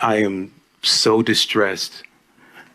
I am so distressed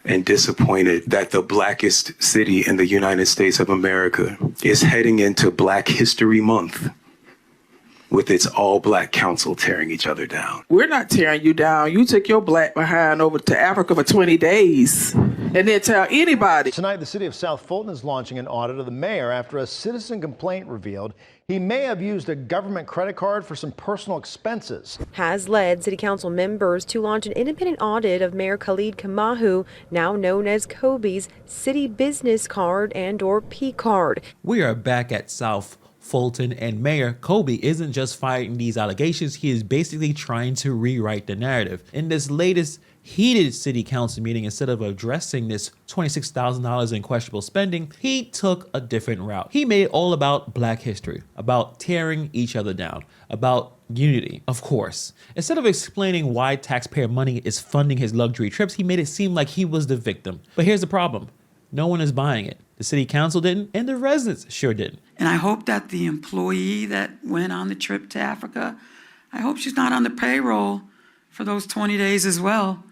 and disappointed that the blackest city in the United States of America is heading into Black History Month with its all-black council tearing each other down. We're not tearing you down. You took your black behind over to Africa for 20 days and didn't tell anybody. Tonight, the city of South Fulton is launching an audit of the mayor after a citizen complaint revealed he may have used a government credit card for some personal expenses. Has led city council members to launch an independent audit of Mayor Khalid Kamahu, now known as Kobe's city business card and/or P card. We are back at South Fulton, and Mayor Kobe isn't just fighting these allegations, he is basically trying to rewrite the narrative. In this latest heated city council meeting, instead of addressing this $26,000 in questionable spending, he took a different route. He made it all about Black history, about tearing each other down, about unity, of course. Instead of explaining why taxpayer money is funding his luxury trips, he made it seem like he was the victim. But here's the problem. No one is buying it. The city council didn't, and the residents sure didn't. And I hope that the employee that went on the trip to Africa, I hope she's not on the payroll for those 20 days as well,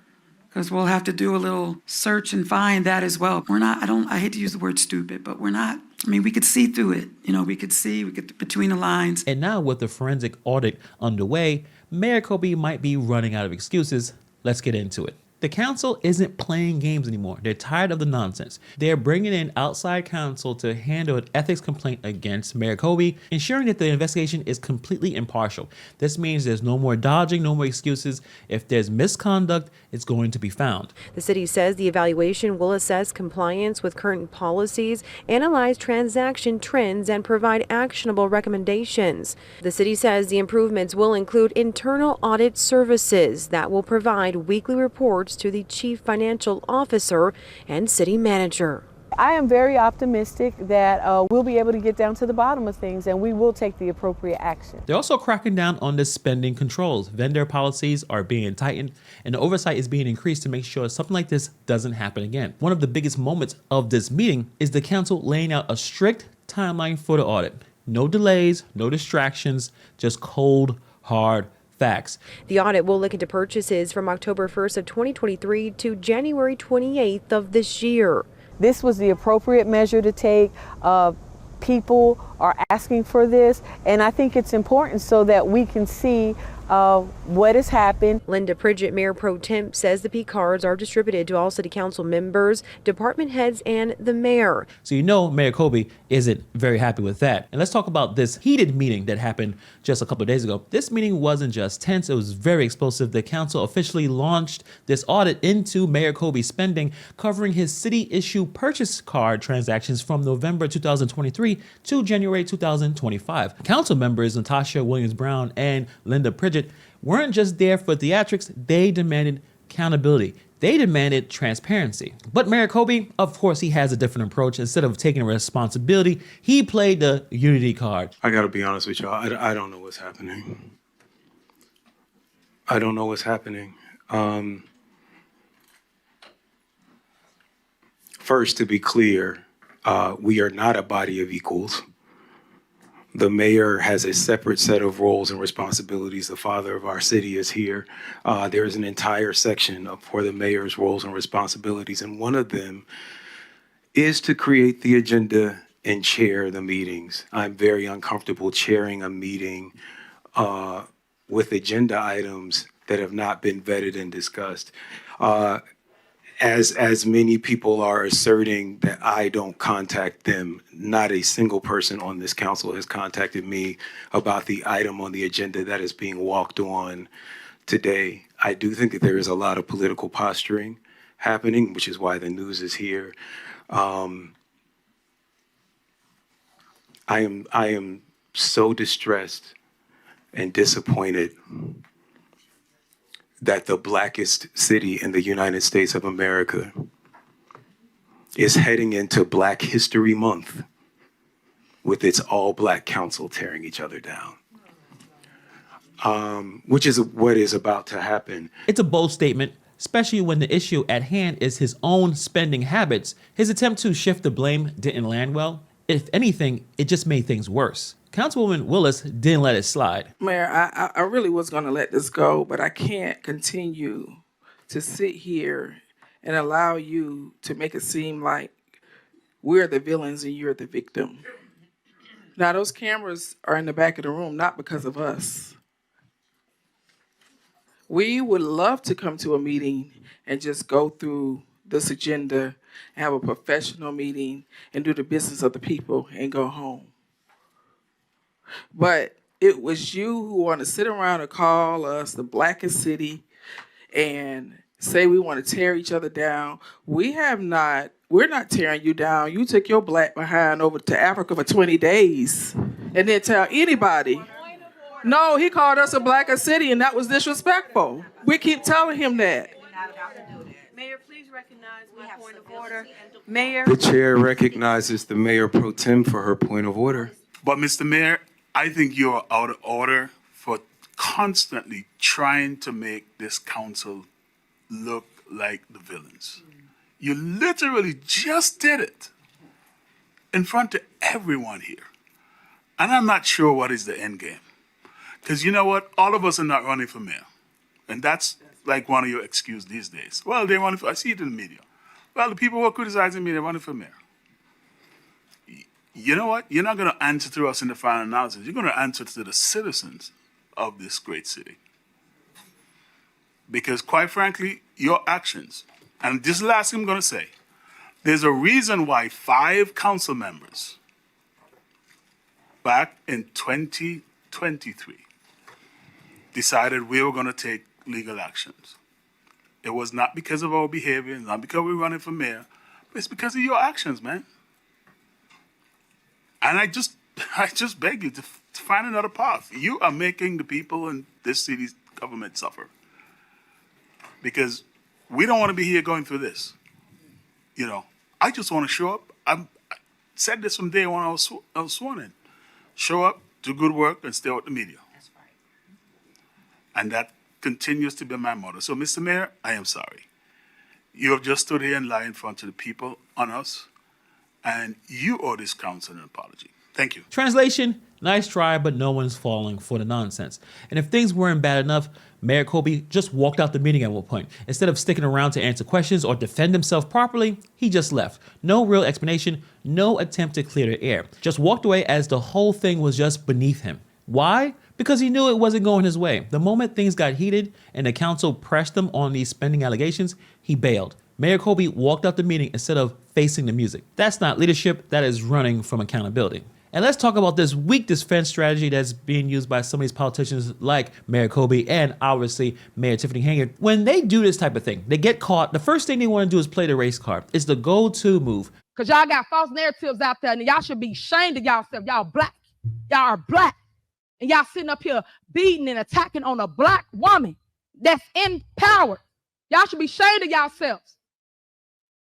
because we'll have to do a little search and find that as well. We're not, I hate to use the word stupid, but we're not, I mean, we could see through it. You know, we could between the lines. And now with the forensic audit underway, Mayor Kobe might be running out of excuses. Let's get into it. The council isn't playing games anymore. They're tired of the nonsense. They're bringing in outside counsel to handle an ethics complaint against Mayor Kobe, ensuring that the investigation is completely impartial. This means there's no more dodging, no more excuses. If there's misconduct, it's going to be found. The city says the evaluation will assess compliance with current policies, analyze transaction trends, and provide actionable recommendations. The city says the improvements will include internal audit services that will provide weekly reports to the chief financial officer and city manager. I am very optimistic that we'll be able to get down to the bottom of things and we will take the appropriate action. They're also cracking down on the spending controls. Vendor policies are being tightened and the oversight is being increased to make sure something like this doesn't happen again. One of the biggest moments of this meeting is the council laying out a strict timeline for the audit. No delays, no distractions, just cold, hard facts. The audit will look into purchases from October 1st of 2023 to January 28th of this year. This was the appropriate measure to take. People are asking for this, and I think it's important so that we can see what has happened. Linda Pridgett, Mayor Pro Temp, says the P cards are distributed to all city council members, department heads, and the mayor. So you know Mayor Kobe isn't very happy with that. And let's talk about this heated meeting that happened just a couple of days ago. This meeting wasn't just tense, it was very explosive. The council officially launched this audit into Mayor Kobe's spending, covering his city issue purchase card transactions from November 2023 to January 2025. Council members Natasha Williams-Brown and Linda Pridgett weren't just there for theatrics, they demanded accountability. They demanded transparency. But Mayor Kobe, of course, he has a different approach. Instead of taking responsibility, he played the unity card. I gotta be honest with y'all, I don't know what's happening. I don't know what's happening. First, to be clear, we are not a body of equals. The mayor has a separate set of roles and responsibilities. The father of our city is here. There's an entire section for the mayor's roles and responsibilities, and one of them is to create the agenda and chair the meetings. I'm very uncomfortable chairing a meeting with agenda items that have not been vetted and discussed. As many people are asserting that I don't contact them, not a single person on this council has contacted me about the item on the agenda that is being walked on today. I do think that there is a lot of political posturing happening, which is why the news is here. I am so distressed and disappointed that the blackest city in the United States of America is heading into Black History Month with its all-black council tearing each other down, which is what is about to happen. It's a bold statement, especially when the issue at hand is his own spending habits. His attempt to shift the blame didn't land well. If anything, it just made things worse. Councilwoman Willis didn't let it slide. Mayor, I really was going to let this go, but I can't continue to sit here and allow you to make it seem like we're the villains and you're the victim. Now, those cameras are in the back of the room, not because of us. We would love to come to a meeting and just go through this agenda and have a professional meeting and do the business of the people and go home. But it was you who want to sit around and call us the blackest city and say we want to tear each other down. We're not tearing you down. You took your black behind over to Africa for 20 days and then tell anybody. No, he called us a blacker city, and that was disrespectful. We keep telling him that. Mayor, please recognize my point of order. Mayor. The chair recognizes the mayor pro tem for her point of order. But Mr. Mayor, I think you're out of order for constantly trying to make this council look like the villains. You literally just did it in front of everyone here. And I'm not sure what is the end game. Because you know what? All of us are not running for mayor. And that's like one of your excuses these days. Well, they're running for, I see it in the media. Well, the people who are criticizing me, they're running for mayor. You know what? You're not going to answer to us in the final analysis. You're going to answer to the citizens of this great city. Because quite frankly, your actions, and this is the last thing I'm going to say, there's a reason why 5 council members back in 2023 decided we were going to take legal actions. It was not because of our behavior, it's not because we were running for mayor, but it's because of your actions, man. And I just beg you to find another path. You are making the people in this city's government suffer. Because we don't want to be here going through this. You know, I just want to show up. I said this from day one I was sworn in. Show up, do good work, and stay out the media. That's right. And that continues to be my motto. So, Mr. Mayor, I am sorry. You have just stood here and lied in front of the people on us, and you owe this council an apology. Thank you. Translation, nice try, but no one's falling for the nonsense. And if things weren't bad enough, Mayor Kobe just walked out the meeting at one point. Instead of sticking around to answer questions or defend himself properly, he just left. No real explanation, no attempt to clear the air. Just walked away as the whole thing was just beneath him. Why? Because he knew it wasn't going his way. The moment things got heated and the council pressed him on these spending allegations, he bailed. Mayor Kobe walked out the meeting instead of facing the music. That's not leadership, that is running from accountability. And let's talk about this weak defense strategy that's being used by some of these politicians like Mayor Kobe and obviously Mayor Tiffany Hayard. When they do this type of thing, they get caught, the first thing they want to do is play the race card. It's the go-to move. Because y'all got false narratives out there and y'all should be ashamed of yourself. Y'all black. Y'all are black. And y'all sitting up here beating and attacking on a black woman that's in power. Y'all should be ashamed of yourselves.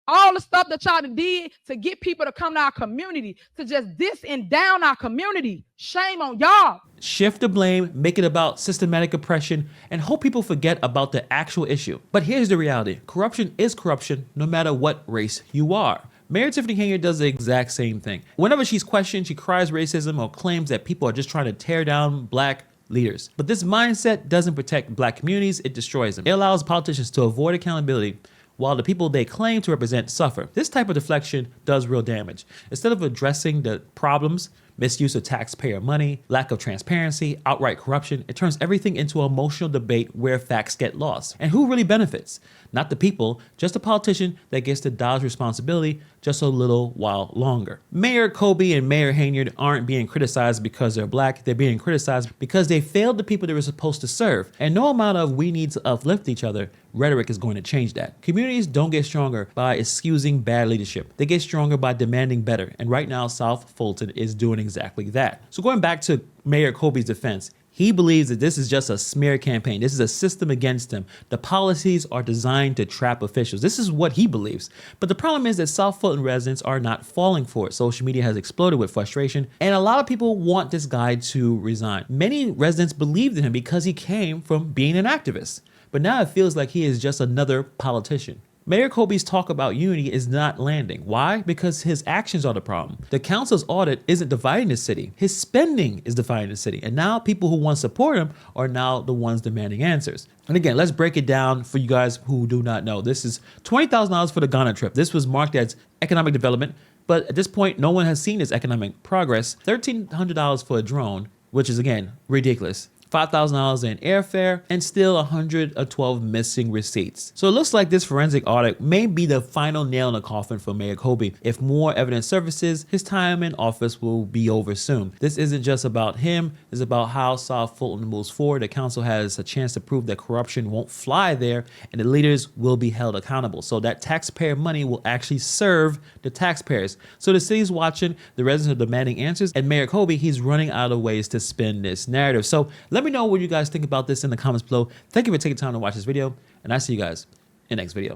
All the stuff that y'all did to get people to come to our community, to just diss and down our community. Shame on y'all. Shift the blame, make it about systematic oppression, and hope people forget about the actual issue. But here's the reality. Corruption is corruption, no matter what race you are. Mayor Tiffany Hayard does the exact same thing. Whenever she's questioned, she cries racism or claims that people are just trying to tear down black leaders. But this mindset doesn't protect black communities, it destroys them. It allows politicians to avoid accountability while the people they claim to represent suffer. This type of deflection does real damage. Instead of addressing the problems, misuse of taxpayer money, lack of transparency, outright corruption, it turns everything into an emotional debate where facts get lost. And who really benefits? Not the people, just a politician that gets to dodge responsibility just a little while longer. Mayor Kobe and Mayor Hayard aren't being criticized because they're black, they're being criticized because they failed the people they were supposed to serve. And no amount of we need to uplift each other rhetoric is going to change that. Communities don't get stronger by excusing bad leadership. They get stronger by demanding better. And right now, South Fulton is doing exactly that. So going back to Mayor Kobe's defense, he believes that this is just a smear campaign. This is a system against him. The policies are designed to trap officials. This is what he believes. But the problem is that South Fulton residents are not falling for it. Social media has exploded with frustration, and a lot of people want this guy to resign. Many residents believed in him because he came from being an activist. But now it feels like he is just another politician. Mayor Kobe's talk about unity is not landing. Why? Because his actions are the problem. The council's audit isn't dividing the city. His spending is dividing the city. And now people who want to support him are now the ones demanding answers. And again, let's break it down for you guys who do not know. This is $20,000 for the Ghana trip. This was marked as economic development, but at this point, no one has seen this economic progress. $1,300 for a drone, which is again, ridiculous. $5,000 in airfare, and still 112 missing receipts. So it looks like this forensic audit may be the final nail in the coffin for Mayor Kobe. If more evidence surfaces, his time in office will be over soon. This isn't just about him, it's about how South Fulton moves forward. The council has a chance to prove that corruption won't fly there, and the leaders will be held accountable. So that taxpayer money will actually serve the taxpayers. So the city's watching, the residents are demanding answers, and Mayor Kobe, he's running out of ways to spin this narrative. So let me know what you guys think about this in the comments below. Thank you for taking time to watch this video, and I'll see you guys in the next video.